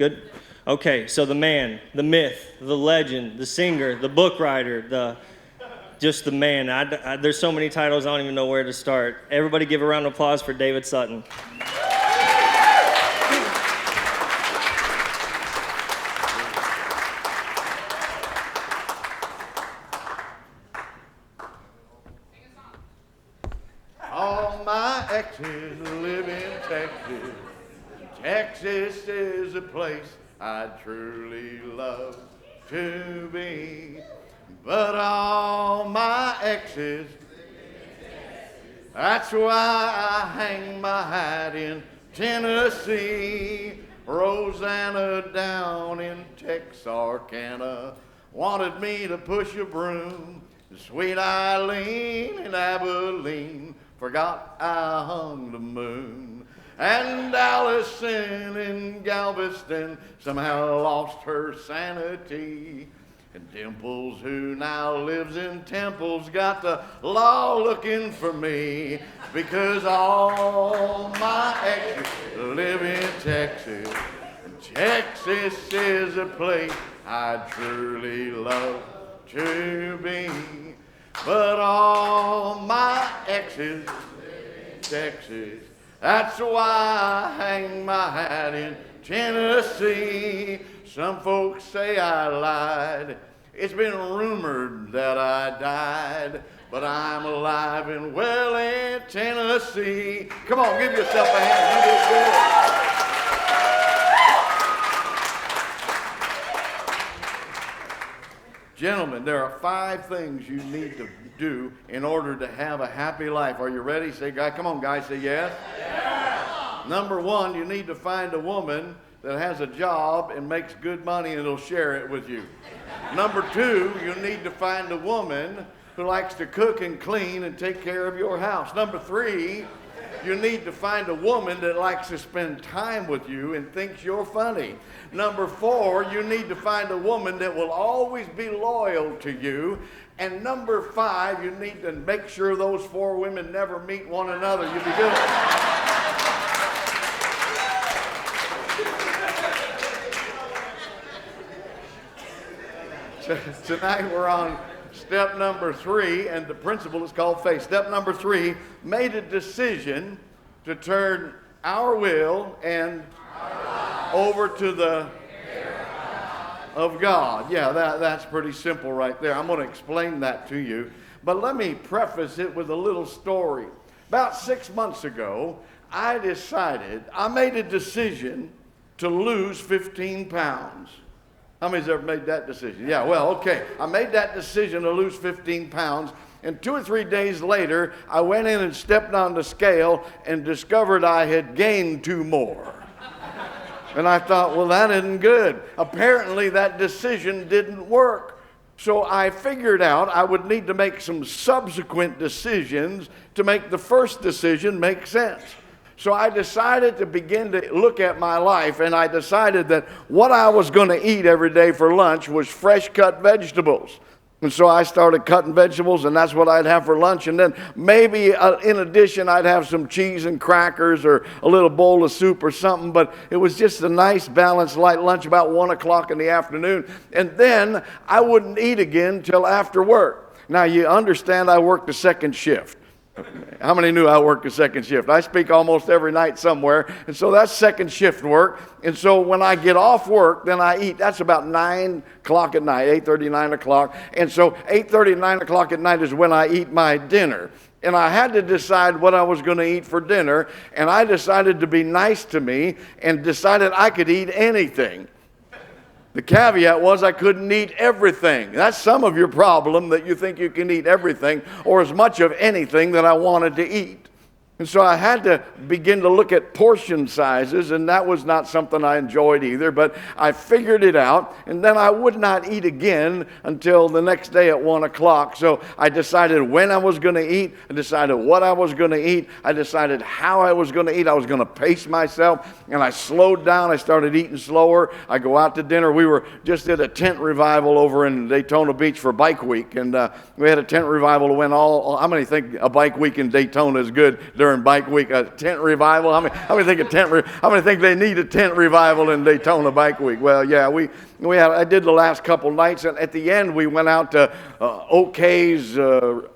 Good? Okay, so the man, the myth, the legend, the singer, the book writer, just the man. There's so many titles, I don't even know where to start. Everybody give a round of applause for David Sutton. All my exes live in Texas. Texas is a place I truly love to be. But all my exes, that's why I hang my hat in Tennessee. Rosanna down in Texarkana wanted me to push a broom. Sweet Eileen in Abilene forgot I hung the moon. And Allison in Galveston somehow lost her sanity. And Dimples, who now lives in Temple's, got the law looking for me. Because all my exes live in Texas. And Texas is a place I truly love to be. But all my exes live in Texas. That's why I hang my hat in Tennessee. Some folks say I lied. It's been rumored that I died. But I'm alive and well in Tennessee. Come on, give yourself a hand. You did good. Gentlemen, there are 5 things you need to do in order to have a happy life. Are you ready? Say, come on, guys, say yes. Yeah. Number 1, you need to find a woman that has a job and makes good money and will share it with you. Number 2, you need to find a woman who likes to cook and clean and take care of your house. Number 3, you need to find a woman that likes to spend time with you and thinks you're funny. Number 4, you need to find a woman that will always be loyal to you. And number 5, you need to make sure those 4 women never meet one another. You'll be good. Tonight we're on step number 3, and the principle is called faith. Step number 3, made a decision to turn our will and over to the of God. Yeah, that's pretty simple right there. I'm going to explain that to you. But let me preface it with a little story. About 6 months ago, I made a decision to lose 15 pounds. How many's ever made that decision? Yeah, well, okay. I made that decision to lose 15 pounds. And 2 or 3 days later, I went in and stepped on the scale and discovered I had gained 2 more. And I thought, well, that isn't good. Apparently, that decision didn't work. So I figured out I would need to make some subsequent decisions to make the first decision make sense. So I decided to begin to look at my life, and I decided that what I was going to eat every day for lunch was fresh cut vegetables. And so I started cutting vegetables, and that's what I'd have for lunch. And then maybe in addition, I'd have some cheese and crackers or a little bowl of soup or something. But it was just a nice, balanced, light lunch about 1 o'clock in the afternoon. And then I wouldn't eat again till after work. Now, you understand I worked a second shift. How many knew I worked a second shift? I speak almost every night somewhere, and so that's second shift work. And so when I get off work, then I eat. That's about 9 o'clock at night, 8:30, 9 o'clock. And so 8:30, 9 o'clock at night is when I eat my dinner. And I had to decide what I was going to eat for dinner, and I decided to be nice to me and decided I could eat anything. The caveat was I couldn't eat everything. That's some of your problem, that you think you can eat everything or as much of anything that I wanted to eat. And so I had to begin to look at portion sizes, and that was not something I enjoyed either, but I figured it out, and then I would not eat again until the next day at 1 o'clock. So I decided when I was going to eat, I decided what I was going to eat, I decided how I was going to eat. I was going to pace myself, and I slowed down. I started eating slower. I go out to dinner. We were just at a tent revival over in Daytona Beach for Bike Week, and we had a tent revival that went all. How many think a bike week in Daytona is good during during Bike Week? A tent revival? How many think they need a tent revival in Daytona Bike Week? Well, yeah, I did the last couple nights, and at the end we went out to OK's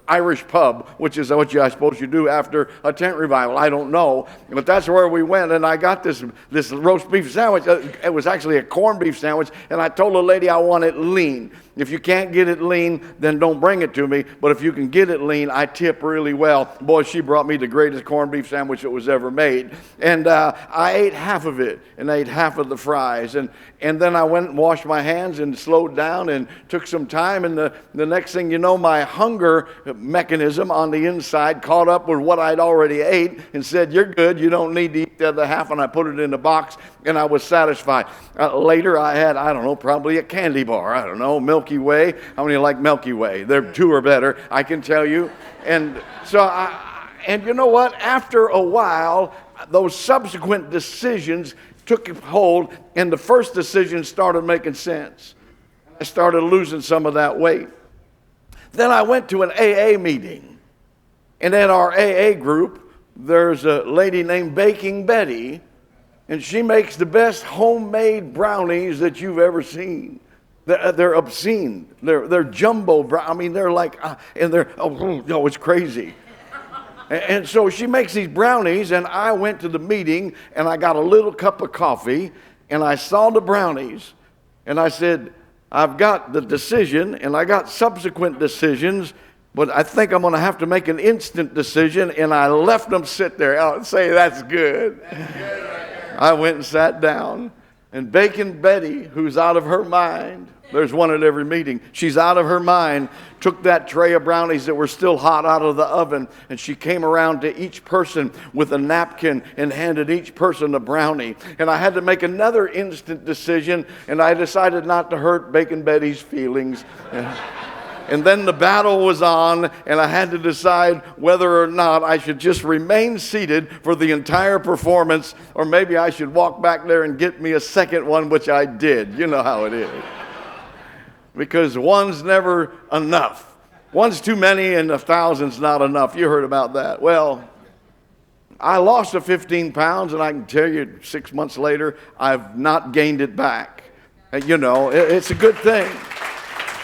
Irish Pub, which is what I suppose you do after a tent revival. I don't know, but that's where we went, and I got this roast beef sandwich. It was actually a corned beef sandwich, and I told the lady I want it lean. If you can't get it lean, then don't bring it to me. But if you can get it lean, I tip really well. Boy, she brought me the greatest corned beef sandwich that was ever made. And I ate half of it, and I ate half of the fries. And then I went and washed my hands and slowed down and took some time. And the next thing you know, my hunger mechanism on the inside caught up with what I'd already ate and said, "You're good. You don't need to eat the other half." And I put it in the box, and I was satisfied. Later, I had, I don't know, probably a candy bar. I don't know, Milky Way. How many like Milky Way? They're two or better, I can tell you. And so, and you know what? After a while, those subsequent decisions took hold, and the first decision started making sense. I started losing some of that weight. Then I went to an AA meeting, and in our AA group, there's a lady named Baking Betty, and she makes the best homemade brownies that you've ever seen. They're obscene. They're jumbo brownies. I mean, they're like, and they're, it's crazy. And so she makes these brownies, and I went to the meeting, and I got a little cup of coffee, and I saw the brownies, and I said, I've got the decision, and I got subsequent decisions, but I think I'm going to have to make an instant decision, and I left them sit there. I'll say, that's good. That's good right there. I went and sat down, and Bacon Betty, who's out of her mind, there's one at every meeting. She's out of her mind, took that tray of brownies that were still hot out of the oven, and she came around to each person with a napkin and handed each person a brownie. And I had to make another instant decision, and I decided not to hurt Bacon Betty's feelings. And then the battle was on, and I had to decide whether or not I should just remain seated for the entire performance, or maybe I should walk back there and get me a second one, which I did. You know how it is. Because one's never enough. One's too many and 1,000's not enough. You heard about that. Well, I lost the 15 pounds, and I can tell you 6 months later, I've not gained it back. You know, it's a good thing.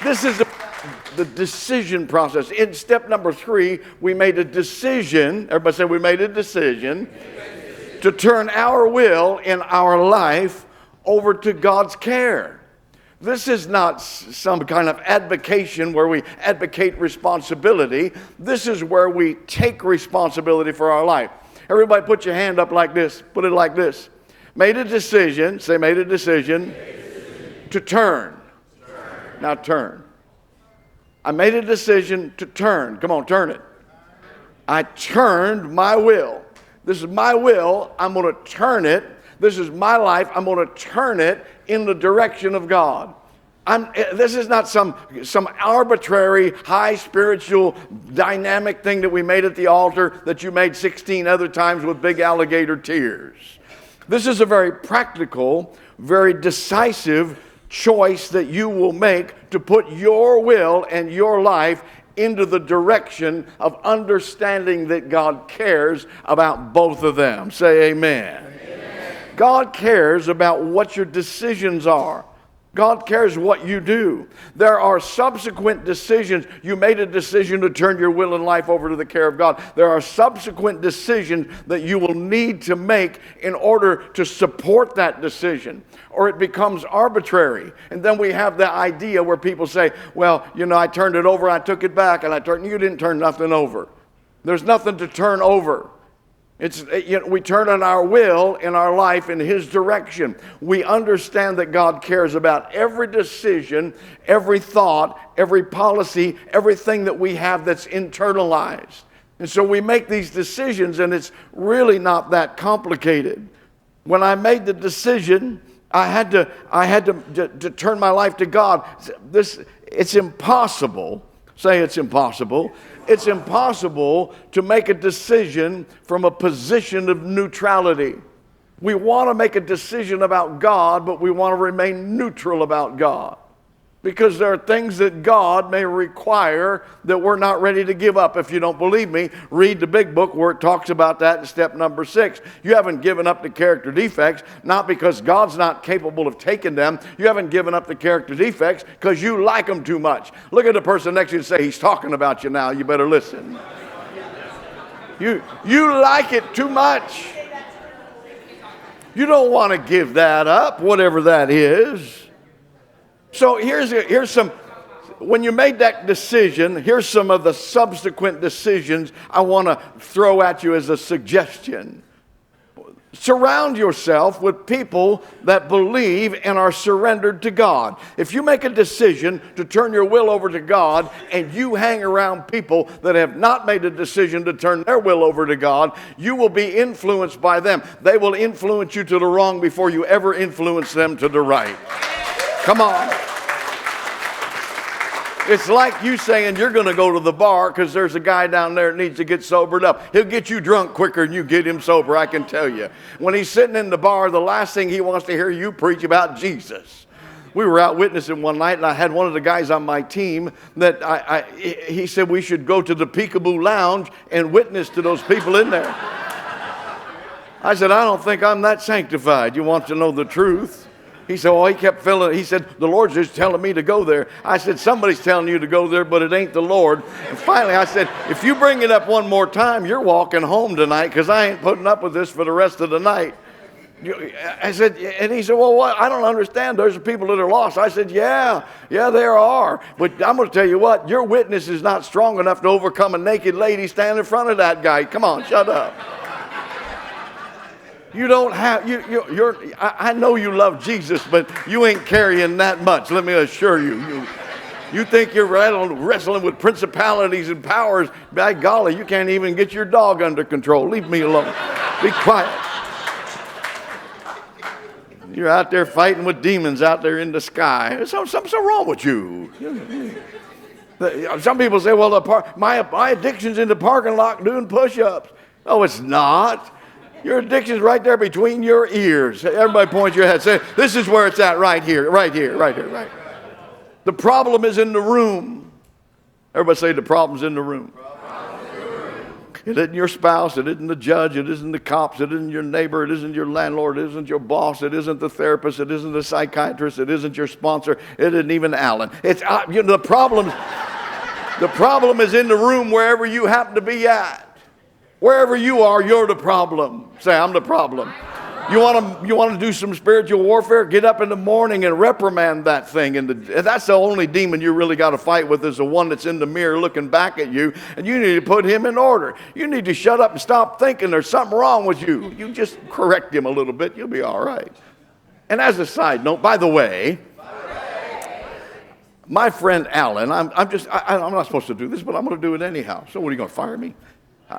This is the decision process. In step number 3, we made a decision. Everybody say we made a decision to turn our will in our life over to God's care. This is not some kind of advocation where we advocate responsibility. This is where we take responsibility for our life. Everybody put your hand up like this. Put it like this. Made a decision. Say made a decision. To turn. Now turn. I made a decision to turn. Come on, turn it. I turned my will. This is my will. I'm going to turn it. This is my life. I'm going to turn it in the direction of God. This is not some arbitrary, high spiritual, dynamic thing that we made at the altar that you made 16 other times with big alligator tears. This is a very practical, very decisive choice that you will make to put your will and your life into the direction of understanding that God cares about both of them. Say amen. Amen. God cares about what your decisions are. God cares what you do. There are subsequent decisions. You made a decision to turn your will and life over to the care of God. There are subsequent decisions that you will need to make in order to support that decision, or it becomes arbitrary. And then we have the idea where people say, well, you know, I turned it over, I took it back, and you didn't turn nothing over. There's nothing to turn over. We turn on our will in our life in His direction. We understand that God cares about every decision, every thought, every policy, everything that we have that's internalized. And so we make these decisions, and it's really not that complicated. When I made the decision, I had to turn my life to God. It's impossible. Say it's impossible. It's impossible to make a decision from a position of neutrality. We want to make a decision about God, but we want to remain neutral about God. Because there are things that God may require that we're not ready to give up. If you don't believe me, read the big book where it talks about that in step number 6. You haven't given up the character defects, not because God's not capable of taking them. You haven't given up the character defects because you like them too much. Look at the person next to you and say, he's talking about you now. You better listen. You like it too much. You don't want to give that up, whatever that is. So here's some, when you made that decision, here's some of the subsequent decisions I want to throw at you as a suggestion. Surround yourself with people that believe and are surrendered to God. If you make a decision to turn your will over to God and you hang around people that have not made a decision to turn their will over to God, you will be influenced by them. They will influence you to the wrong before you ever influence them to the right. Come on. It's like you saying you're going to go to the bar because there's a guy down there that needs to get sobered up. He'll get you drunk quicker than you get him sober, I can tell you. When he's sitting in the bar, the last thing he wants to hear you preach about Jesus. We were out witnessing one night, and I had one of the guys on my team that he said we should go to the Peekaboo Lounge and witness to those people in there. I said, I don't think I'm that sanctified. You want to know the truth? He said, he kept feeling, he said, the Lord's just telling me to go there. I said, somebody's telling you to go there, but it ain't the Lord. And finally I said, if you bring it up one more time, you're walking home tonight because I ain't putting up with this for the rest of the night. I said, and he said, well, what? I don't understand. There's people that are lost. I said, yeah, there are. But I'm going to tell you what, your witness is not strong enough to overcome a naked lady standing in front of that guy. Come on, shut up. You don't have, I know you love Jesus, but you ain't carrying that much, let me assure you. You think you're wrestling with principalities and powers. By golly, you can't even get your dog under control. Leave me alone. Be quiet. You're out there fighting with demons out there in the sky. Something's so wrong with you. Some people say, well, my addiction's in the parking lot doing push-ups. No, it's not. Your addiction's right there between your ears. Everybody point your head. Say, this is where it's at, right here. The problem is in the room. Everybody say, the problem's in the room. It isn't your spouse. It isn't the judge. It isn't the cops. It isn't your neighbor. It isn't your landlord. It isn't your boss. It isn't the therapist. It isn't the psychiatrist. It isn't your sponsor. It isn't even Alan. The problem is in the room wherever you happen to be at. Wherever you are, you're the problem. Say, I'm the problem. You want to do some spiritual warfare? Get up in the morning and reprimand that thing. And that's the only demon you really got to fight with is the one that's in the mirror looking back at you. And you need to put him in order. You need to shut up and stop thinking there's something wrong with you. You just correct him a little bit. You'll be all right. And as a side note, by the way, my friend Alan, I'm not supposed to do this, but I'm going to do it anyhow. So what, are you going to fire me?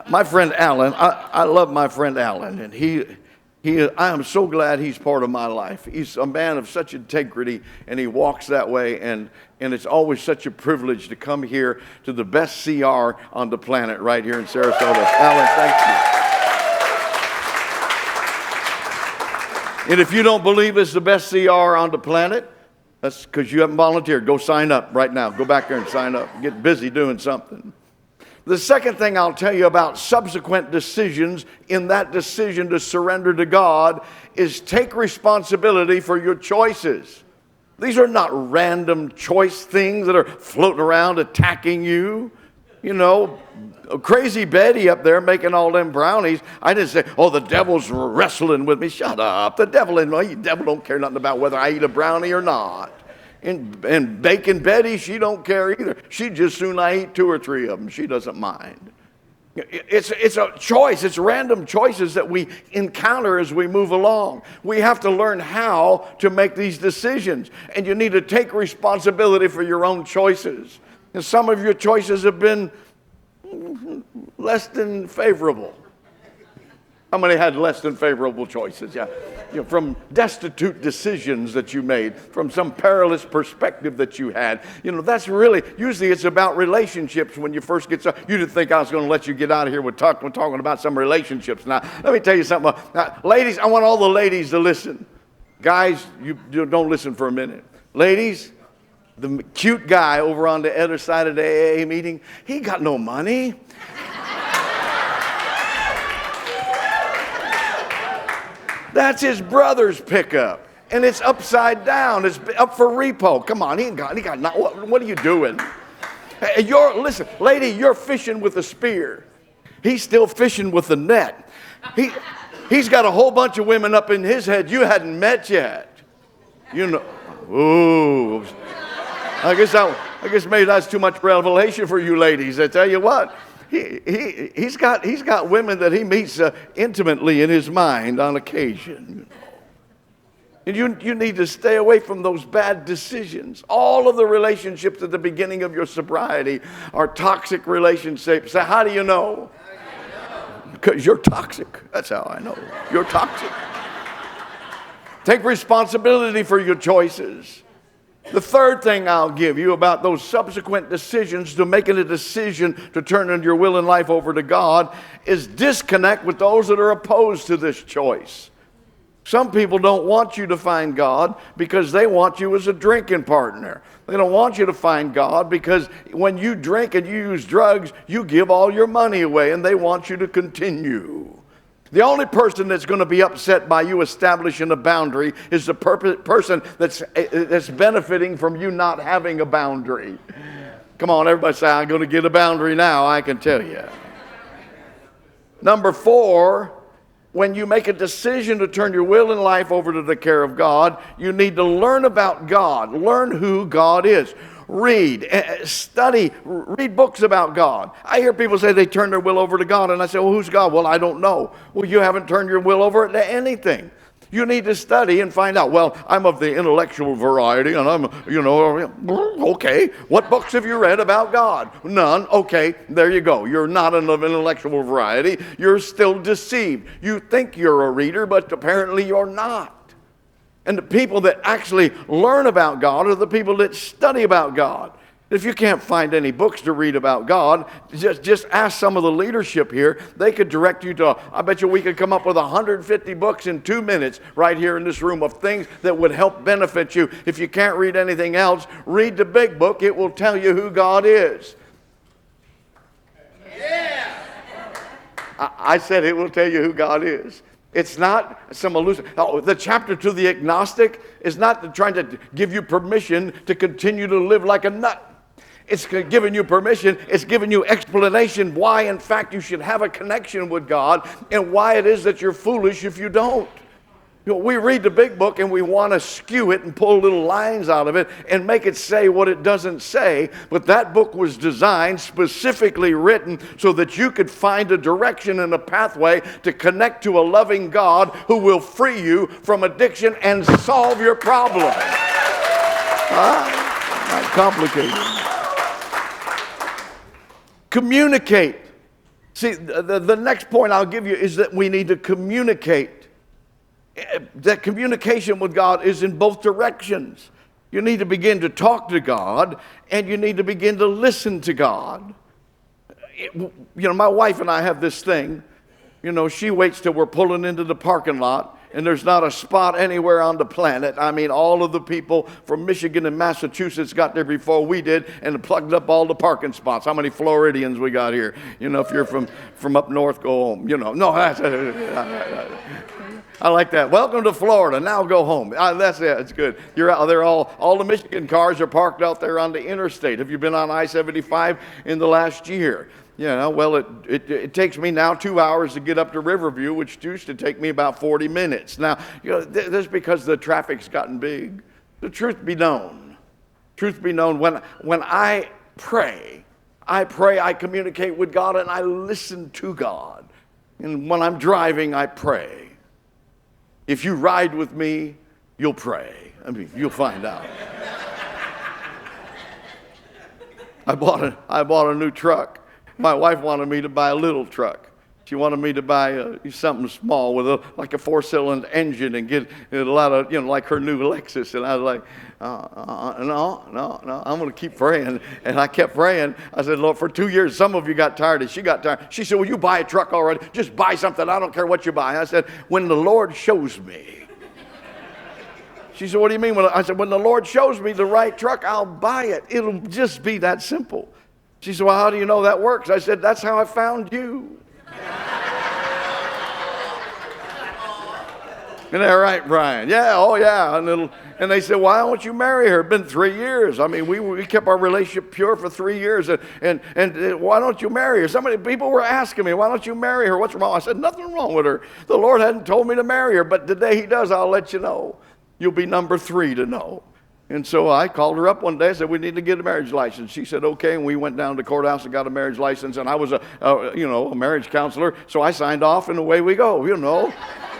My friend Alan, I love my friend Alan, and I am so glad he's part of my life. He's a man of such integrity, and he walks that way, and it's always such a privilege to come here to the best CR on the planet right here in Sarasota. Alan, thank you. And if you don't believe it's the best CR on the planet, that's because you haven't volunteered. Go sign up right now. Go back there and sign up. Get busy doing something. The second thing I'll tell you about subsequent decisions in that decision to surrender to God is take responsibility for your choices. These are not random choice things that are floating around attacking you. You know, crazy Betty up there making all them brownies. I didn't say, the devil's wrestling with me. Shut up. The devil don't care nothing about whether I eat a brownie or not. And Bacon Betty, she don't care either. She'd just soon I eat 2 or 3 of them. She doesn't mind. It's a choice. It's random choices that we encounter as we move along. We have to learn how to make these decisions. And you need to take responsibility for your own choices. And some of your choices have been less than favorable. How many had less than favorable choices? Yeah. From destitute decisions that you made, from some perilous perspective that you had. That's really, usually it's about relationships when you first get started. You didn't think I was going to let you get out of here with talking about some relationships. Now, let me tell you something. Now, ladies, I want all the ladies to listen. Guys, you don't listen for a minute. Ladies, The cute guy over on the other side of the AA meeting, he got no money. That's his brother's pickup. And it's upside down. It's up for repo. Come on, he got not, what are you doing? Hey, listen, lady, you're fishing with a spear. He's still fishing with a net. He's got a whole bunch of women up in his head you hadn't met yet. You know, ooh. I guess maybe that's too much revelation for you ladies. I tell you what, he's got women that he meets intimately in his mind on occasion. And you need to stay away from those bad decisions. All of the relationships at the beginning of your sobriety are toxic relationships. So how do you know? Because you're toxic. That's how I know. You're toxic. Take responsibility for your choices. The third thing I'll give you about those subsequent decisions to making a decision to turn your will and life over to God is disconnect with those that are opposed to this choice. Some people don't want you to find God because they want you as a drinking partner. They don't want you to find God because when you drink and you use drugs, you give all your money away, and they want you to continue. The only person that's going to be upset by you establishing a boundary is the person that's benefiting from you not having a boundary. Come on, everybody say, I'm going to get a boundary now, I can tell you. Number 4, when you make a decision to turn your will and life over to the care of God, you need to learn about God. Learn who God is. Read, study, read books about God. I hear people say they turn their will over to God, and I say, well, who's God? Well, I don't know. Well, you haven't turned your will over to anything. You need to study and find out, well, I'm of the intellectual variety, and I'm, okay. What books have you read about God? None. Okay, there you go. You're not of intellectual variety. You're still deceived. You think you're a reader, but apparently you're not. And the people that actually learn about God are the people that study about God. If you can't find any books to read about God, just ask some of the leadership here. They could direct you to, I bet you we could come up with 150 books in 2 minutes right here in this room of things that would help benefit you. If you can't read anything else, read the big book. It will tell you who God is. Yeah. I said it will tell you who God is. It's not some illusion. Oh, the chapter to the agnostic is not trying to give you permission to continue to live like a nut. It's giving you permission. It's giving you explanation why, in fact, you should have a connection with God and why it is that you're foolish if you don't. We read the big book and we want to skew it and pull little lines out of it and make it say what it doesn't say. But that book was designed, specifically written, so that you could find a direction and a pathway to connect to a loving God who will free you from addiction and solve your problem. Not complicated. Communicate. See, the next point I'll give you is that we need to communicate. That communication with God is in both directions. You need to begin to talk to God, and you need to begin to listen to God. My wife and I have this thing. She waits till we're pulling into the parking lot, and there's not a spot anywhere on the planet. I mean, all of the people from Michigan and Massachusetts got there before we did and plugged up all the parking spots. How many Floridians we got here? If you're from up north, go home. No, that's I like that. Welcome to Florida. Now go home. That's it. It's good. You're out there. All the Michigan cars are parked out there on the interstate. Have you been on I-75 in the last year? Well, it takes me now 2 hours to get up to Riverview, which used to take me about 40 minutes. Now, that's because the traffic's gotten big. The truth be known. When I pray, I communicate with God, and I listen to God. And when I'm driving, I pray. If you ride with me, you'll pray. You'll find out. I bought a new truck. My wife wanted me to buy a little truck. She wanted me to buy something small with like a 4-cylinder engine and get a lot of, like her new Lexus. And I was like, no, I'm going to keep praying. And I kept praying. I said, Lord, for 2 years, some of you got tired. And she got tired. She said, well, you buy a truck already. Just buy something. I don't care what you buy. I said, when the Lord shows me. She said, what do you mean? I said, when the Lord shows me the right truck, I'll buy it. It'll just be that simple. She said, well, how do you know that works? I said, that's how I found you. Isn't that right, Brian? Yeah, oh yeah. And they said, why don't you marry her? It's been 3 years. I mean, we kept our relationship pure for 3 years. And why don't you marry her? So many people were asking me, why don't you marry her? What's wrong? I said, nothing wrong with her. The Lord hadn't told me to marry her, but the day he does, I'll let you know. You'll be number 3 to know. And so I called her up one day. I said, we need to get a marriage license. She said, okay. And we went down to the courthouse and got a marriage license. And I was a marriage counselor. So I signed off and away we go,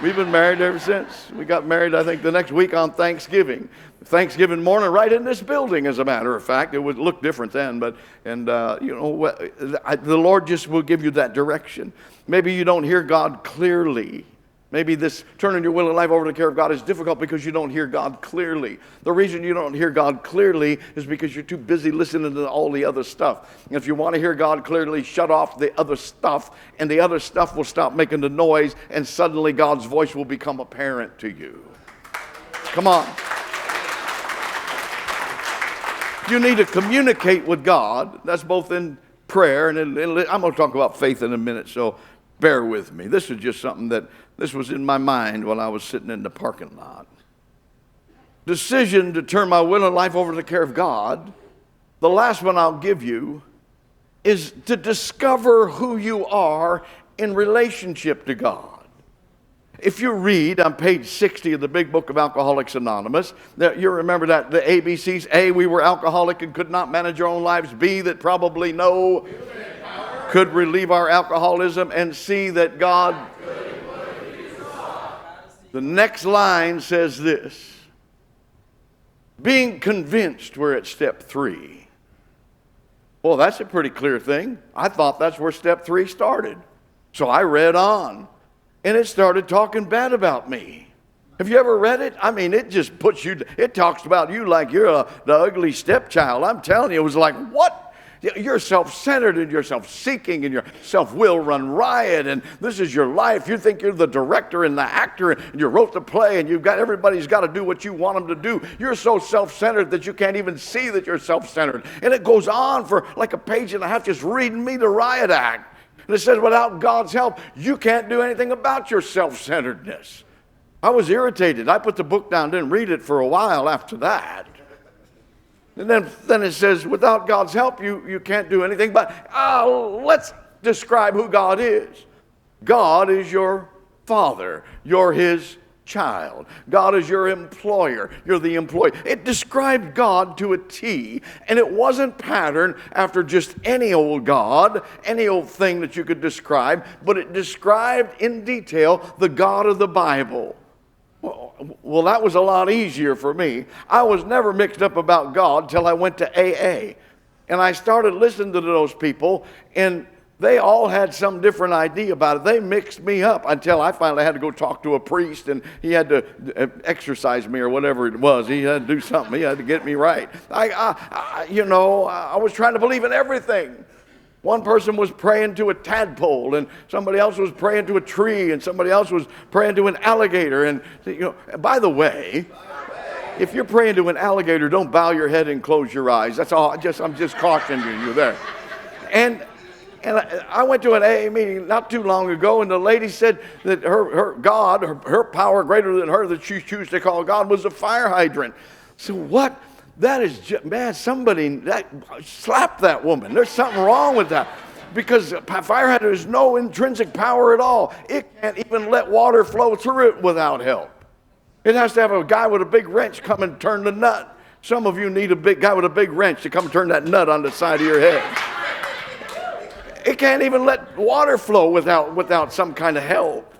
We've been married ever since. We got married, I think, the next week on Thanksgiving. Thanksgiving morning, right in this building, as a matter of fact. It would look different then, but, the Lord just will give you that direction. Maybe you don't hear God clearly. Maybe this turning your will and life over to the care of God is difficult because you don't hear God clearly. The reason you don't hear God clearly is because you're too busy listening to all the other stuff. And if you want to hear God clearly, shut off the other stuff, and the other stuff will stop making the noise, and suddenly God's voice will become apparent to you. Come on. You need to communicate with God. That's both in prayer, and I'm going to talk about faith in a minute, so bear with me. This is just something this was in my mind while I was sitting in the parking lot. Decision to turn my will and life over to the care of God. The last one I'll give you is to discover who you are in relationship to God. If you read on page 60 of the big book of Alcoholics Anonymous, you remember that the ABCs. A, we were alcoholic and could not manage our own lives. B, that probably no could relieve our alcoholism. And C, that God. The next line says this. Being convinced, we're at step 3. Well, that's a pretty clear thing. I thought that's where step 3 started. So I read on, and it started talking bad about me. Have you ever read it? I mean, it just puts you, it talks about you like you're the ugly stepchild. I'm telling you, it was like, what? You're self-centered and you're self-seeking and your self-will run riot, and this is your life. You think you're the director and the actor, and you wrote the play, and everybody's got to do what you want them to do. You're so self-centered that you can't even see that you're self-centered. And it goes on for like a page and a half just reading me the riot act. And it says, without God's help, you can't do anything about your self-centeredness. I was irritated. I put the book down, didn't read it for a while after that. And then it says, without God's help, you can't do anything. But let's describe who God is. God is your father. You're his child. God is your employer. You're the employee. It described God to a T, and it wasn't patterned after just any old God, any old thing that you could describe, but it described in detail the God of the Bible. Well, that was a lot easier for me. I was never mixed up about God till I went to AA. And I started listening to those people, and they all had some different idea about it. They mixed me up until I finally had to go talk to a priest, and he had to exorcise me or whatever it was. He had to do something. He had to get me right. I was trying to believe in everything. One person was praying to a tadpole, and somebody else was praying to a tree, and somebody else was praying to an alligator. And by the way, if you're praying to an alligator, don't bow your head and close your eyes. That's all. I'm just cautioning you there. And I went to an AA meeting not too long ago, and the lady said that her God, her power greater than her that she chose to call God, was a fire hydrant. So what? That is just, man, somebody slap that woman. There's something wrong with that. Because a fire hydrant has no intrinsic power at all. It can't even let water flow through it without help. It has to have a guy with a big wrench come and turn the nut. Some of you need a big guy with a big wrench to come and turn that nut on the side of your head. It can't even let water flow without some kind of help.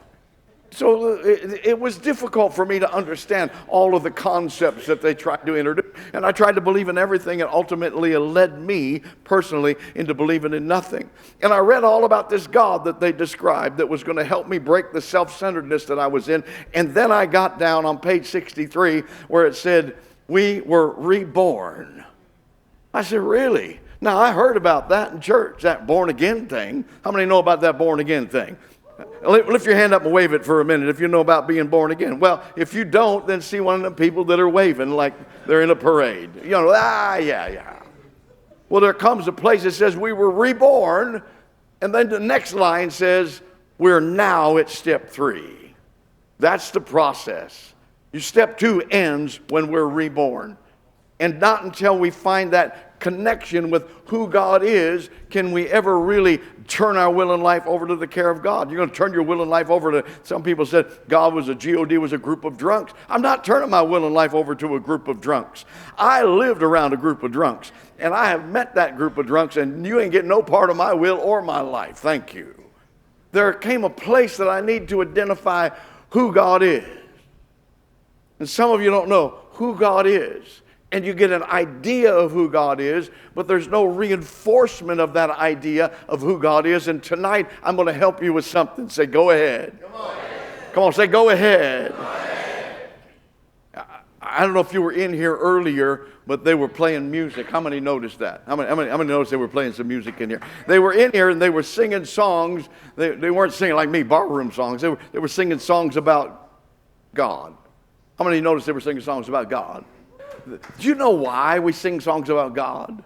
So it was difficult for me to understand all of the concepts that they tried to introduce. And I tried to believe in everything, and ultimately it led me personally into believing in nothing. And I read all about this God that they described that was going to help me break the self-centeredness that I was in. And then I got down on page 63 where it said, we were reborn. I said, really? Now, I heard about that in church, that born-again thing. How many know about that born-again thing? Lift your hand up and wave it for a minute if you know about being born again. Well, if you don't, then see one of the people that are waving like they're in a parade. You know, yeah. Well, there comes a place that says we were reborn, and then the next line says we're now at step 3. That's the process. Step 2 ends when we're reborn. And not until we find that connection with who God is can we ever really turn our will and life over to the care of God. You're going to turn your will and life over to, some people said God was a group of drunks. I'm not turning my will and life over to a group of drunks. I lived around a group of drunks, and I have met that group of drunks, and you ain't getting no part of my will or my life. Thank you. There came a place that I need to identify who God is. And some of you don't know who God is. And you get an idea of who God is, but there's no reinforcement of that idea of who God is. And tonight, I'm going to help you with something. Say, go ahead. Come on, say, go ahead. I don't know if you were in here earlier, but they were playing music. How many noticed that? How many noticed they were playing some music in here? They were in here and they were singing songs. They weren't singing like me, barroom songs. They were singing songs about God. How many noticed they were singing songs about God? Do you know why we sing songs about God?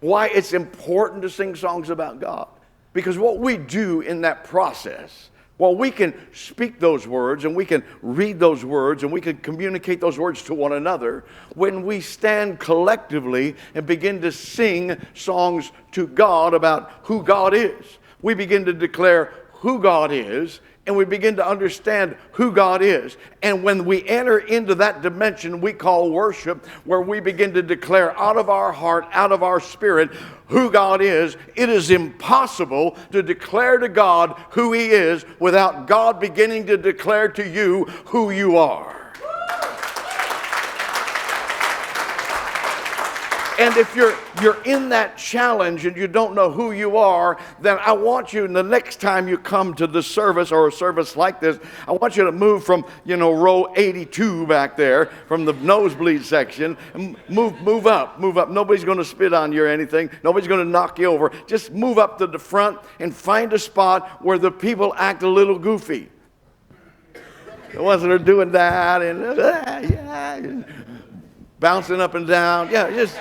Why it's important to sing songs about God? Because what we do in that process, while we can speak those words and we can read those words and we can communicate those words to one another, when we stand collectively and begin to sing songs to God about who God is, we begin to declare who God is, and we begin to understand who God is. And when we enter into that dimension we call worship, where we begin to declare out of our heart, out of our spirit, who God is, it is impossible to declare to God who He is without God beginning to declare to you who you are. And if you're in that challenge and you don't know who you are, then I want you, the next time you come to this service or a service like this, I want you to move from, row 82 back there, from the nosebleed section, and move up. Nobody's going to spit on you or anything. Nobody's going to knock you over. Just move up to the front and find a spot where the people act a little goofy. The ones that are doing that and bouncing up and down. Yeah, just...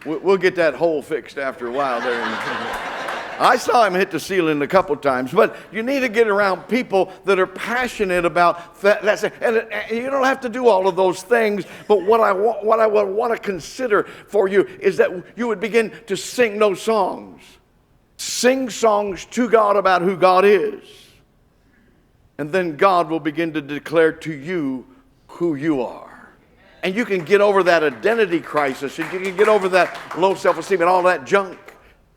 We'll get that hole fixed after a while there. I saw him hit the ceiling a couple times, but you need to get around people that are passionate about that. And you don't have to do all of those things, but what I want to consider for you is that you would begin to sing those songs. Sing songs to God about who God is. And then God will begin to declare to you who you are. And you can get over that identity crisis, and you can get over that low self-esteem and all that junk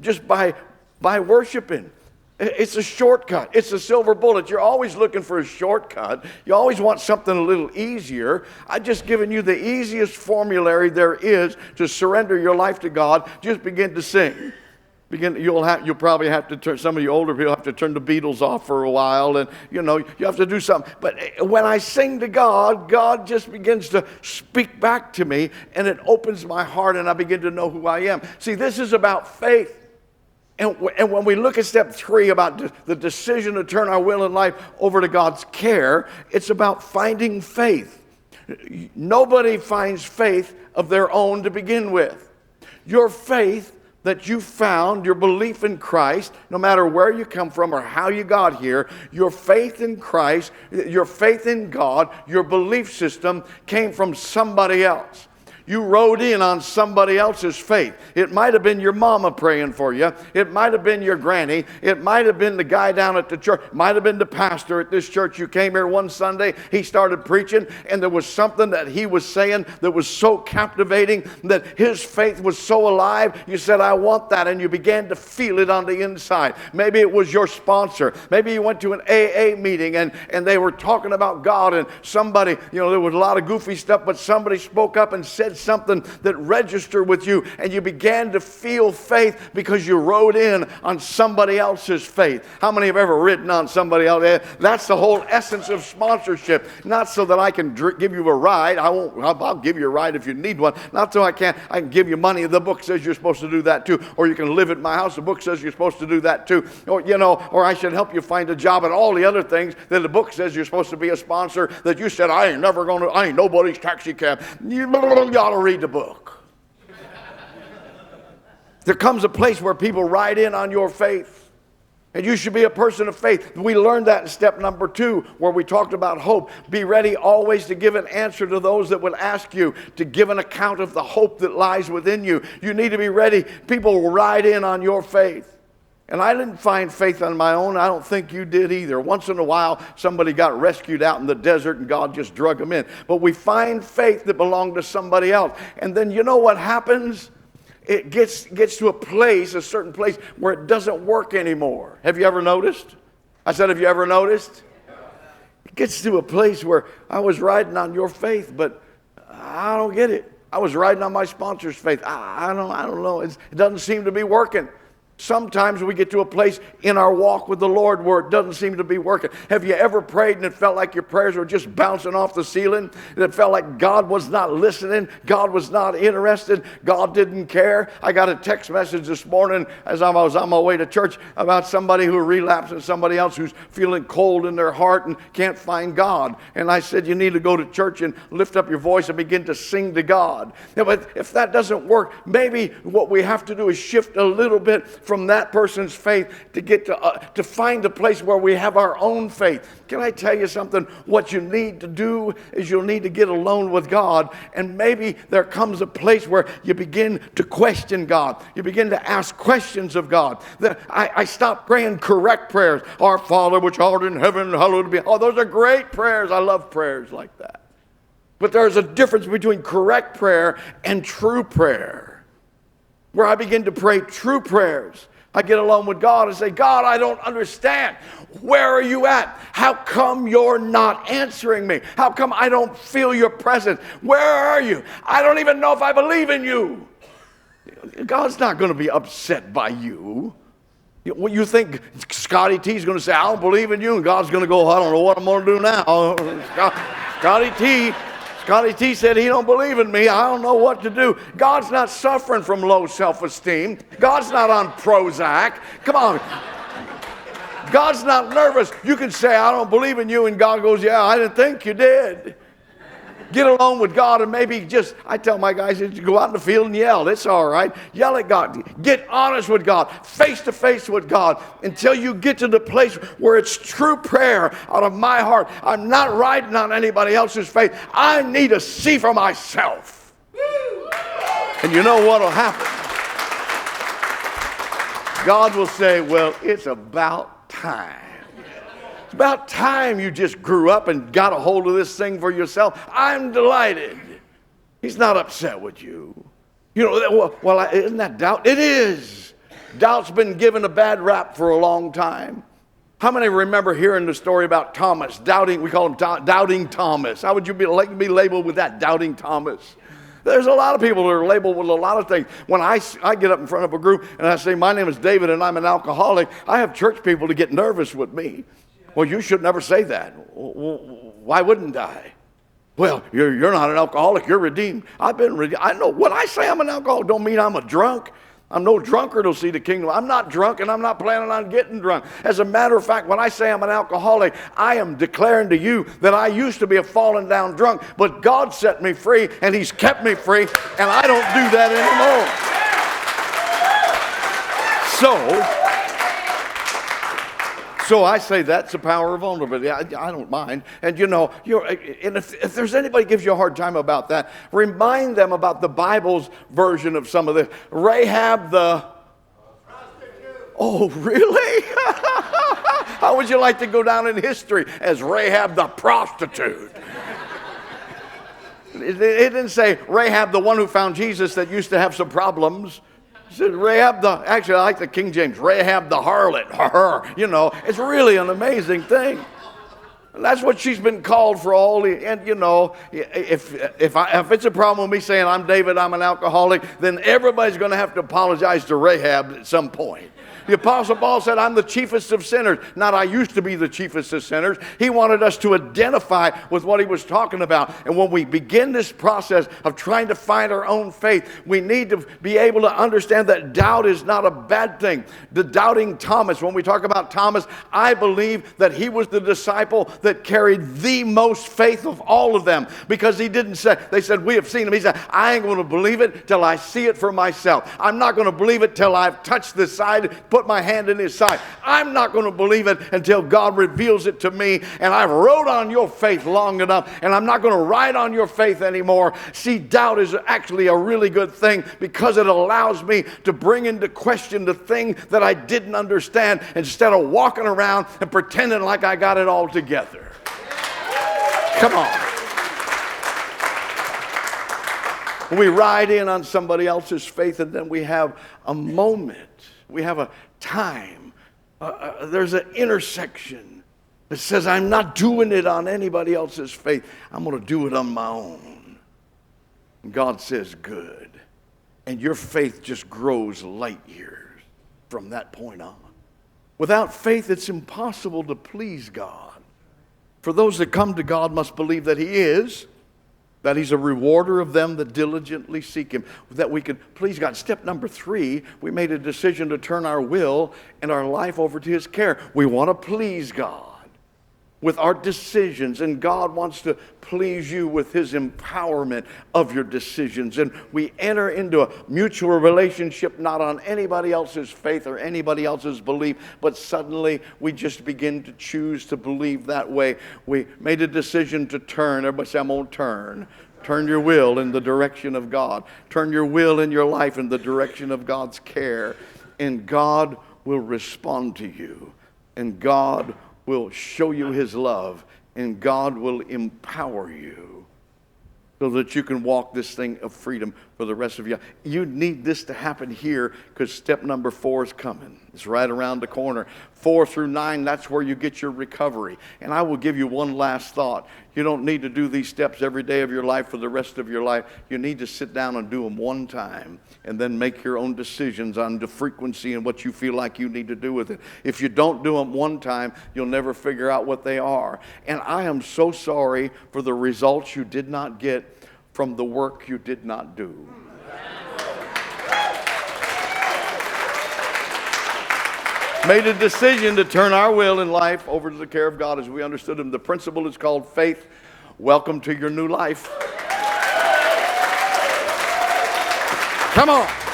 just by worshiping. It's a shortcut. It's a silver bullet. You're always looking for a shortcut. You always want something a little easier. I've just given you the easiest formulary there is to surrender your life to God. Just begin to sing. You'll probably have to turn, some of you older people have to turn the Beatles off for a while, and you have to do something. But when I sing to God, God just begins to speak back to me, and it opens my heart, and I begin to know who I am. See, this is about faith. And when we look at step 3 about the decision to turn our will and life over to God's care, it's about finding faith. Nobody finds faith of their own to begin with. Your faith that you found, your belief in Christ, no matter where you come from or how you got here, your faith in Christ, your faith in God, your belief system came from somebody else. You rode in on somebody else's faith. It might have been your mama praying for you. It might have been your granny. It might have been the guy down at the church. It might have been the pastor at this church. You came here one Sunday, he started preaching, and there was something that he was saying that was so captivating, that his faith was so alive. You said, I want that, and you began to feel it on the inside. Maybe it was your sponsor. Maybe you went to an AA meeting, and they were talking about God, and somebody, there was a lot of goofy stuff, but somebody spoke up and said did something that registered with you, and you began to feel faith because you rode in on somebody else's faith. How many have ever ridden on somebody else? That's the whole essence of sponsorship. Not so that I can give you a ride. I'll give you a ride if you need one. Not so I can give you money. The book says you're supposed to do that too. Or you can live at my house. The book says you're supposed to do that too. Or I should help you find a job, and all the other things that the book says you're supposed to be a sponsor that you said, I ain't nobody's taxi cab. You ought to read the book. There comes a place where people ride in on your faith. And you should be a person of faith. We learned that in step number 2, where we talked about hope. Be ready always to give an answer to those that will ask you to give an account of the hope that lies within you. You need to be ready. People will ride in on your faith. And I didn't find faith on my own. I don't think you did either. Once in a while, somebody got rescued out in the desert and God just drug them in. But we find faith that belonged to somebody else. And then you know what happens? It gets to a certain place, where it doesn't work anymore. Have you ever noticed? I said, have you ever noticed? It gets to a place where I was riding on your faith, but I don't get it. I was riding on my sponsor's faith. I don't know. It doesn't seem to be working. Sometimes we get to a place in our walk with the Lord where it doesn't seem to be working. Have you ever prayed and it felt like your prayers were just bouncing off the ceiling? And it felt like God was not listening. God was not interested. God didn't care. I got a text message this morning as I was on my way to church about somebody who relapsed and somebody else who's feeling cold in their heart and can't find God. And I said, you need to go to church and lift up your voice and begin to sing to God. Yeah, but if that doesn't work, maybe what we have to do is shift a little bit from that person's faith to get to find a place where we have our own faith. Can I tell you something? What you need to do is you'll need to get alone with God, and maybe there comes a place where you begin to question God. You begin to ask questions of God. I stopped praying correct prayers. Our Father which art in heaven, hallowed be. Oh, those are great prayers. I love prayers like that. But there's a difference between correct prayer and true prayer, where I begin to pray true prayers. I get alone with God and say, God, I don't understand. Where are you at? How come you're not answering me? How come I don't feel your presence? Where are you? I don't even know if I believe in you. God's not going to be upset by you. You think Scotty T's going to say, I don't believe in you, and God's going to go, I don't know what I'm going to do now. Scotty T said he don't believe in me. I don't know what to do. God's not suffering from low self-esteem. God's not on Prozac. Come on. God's not nervous. You can say, I don't believe in you, and God goes, yeah, I didn't think you did. Get alone with God and maybe I tell my guys, you go out in the field and yell. It's all right. Yell at God. Get honest with God. Face to face with God until you get to the place where it's true prayer out of my heart. I'm not riding on anybody else's faith. I need to see for myself. And you know what will happen? God will say, well, it's about time. It's about time you just grew up and got a hold of this thing for yourself. I'm delighted. He's not upset with you. Isn't that doubt? It is. Doubt's been given a bad rap for a long time. How many remember hearing the story about Thomas? We call him Doubting Thomas. How would you be labeled with that, Doubting Thomas? There's a lot of people that are labeled with a lot of things. When I get up in front of a group and I say, my name is David and I'm an alcoholic, I have church people to get nervous with me. Well, you should never say that. Why wouldn't I? Well, you're not an alcoholic. You're redeemed. I've been redeemed. I know when I say I'm an alcoholic, don't mean I'm a drunk. I'm no drunkard who'll see the kingdom. I'm not drunk, and I'm not planning on getting drunk. As a matter of fact, when I say I'm an alcoholic, I am declaring to you that I used to be a fallen down drunk, but God set me free, and He's kept me free, and I don't do that anymore. So I say that's the power of vulnerability. I don't mind. And if there's anybody gives you a hard time about that, remind them about the Bible's version of some of this. Rahab the prostitute. Oh, really? How would you like to go down in history as Rahab the prostitute? It didn't say Rahab the one who found Jesus that used to have some problems. It said actually I like the King James, Rahab the harlot. It's really an amazing thing. That's what she's been called for all. And you know, if it's a problem with me saying I'm David, I'm an alcoholic, then everybody's going to have to apologize to Rahab at some point. The Apostle Paul said, I'm the chiefest of sinners. Not I used to be the chiefest of sinners. He wanted us to identify with what he was talking about. And when we begin this process of trying to find our own faith, we need to be able to understand that doubt is not a bad thing. The doubting Thomas, when we talk about Thomas, I believe that he was the disciple that carried the most faith of all of them, because he didn't say, they said, we have seen him. He said, I ain't going to believe it till I see it for myself. I'm not going to believe it till I've touched the side, put my hand in his side. I'm not going to believe it until God reveals it to me, and I've rode on your faith long enough, and I'm not going to ride on your faith anymore. See, doubt is actually a really good thing, because it allows me to bring into question the thing that I didn't understand, instead of walking around and pretending like I got it all together. Come on. We ride in on somebody else's faith, and then we have a moment. We have a time. There's an intersection that says, I'm not doing it on anybody else's faith. I'm going to do it on my own. And God says, good. And your faith just grows light years from that point on. Without faith, it's impossible to please God. For those that come to God must believe that He is, that He's a rewarder of them that diligently seek Him, that we could please God. Step number 3, we made a decision to turn our will and our life over to His care. We want to please God with our decisions, and God wants to please you with His empowerment of your decisions. And we enter into a mutual relationship, not on anybody else's faith or anybody else's belief, but suddenly we just begin to choose to believe that way. We made a decision to turn. Everybody say, I'm going to turn. Turn your will in the direction of God. Turn your will in your life in the direction of God's care. And God will respond to you. And God will show you His love, and God will empower you so that you can walk this thing of freedom for the rest of you. You need this to happen here, because step number 4 is coming. It's right around the corner. 4 through 9, that's where you get your recovery. And I will give you one last thought. You don't need to do these steps every day of your life for the rest of your life. You need to sit down and do them one time, and then make your own decisions on the frequency and what you feel like you need to do with it. If you don't do them one time, you'll never figure out what they are. And I am so sorry for the results you did not get from the work you did not do. Made a decision to turn our will and life over to the care of God as we understood Him. The principle is called faith. Welcome to your new life. Come on.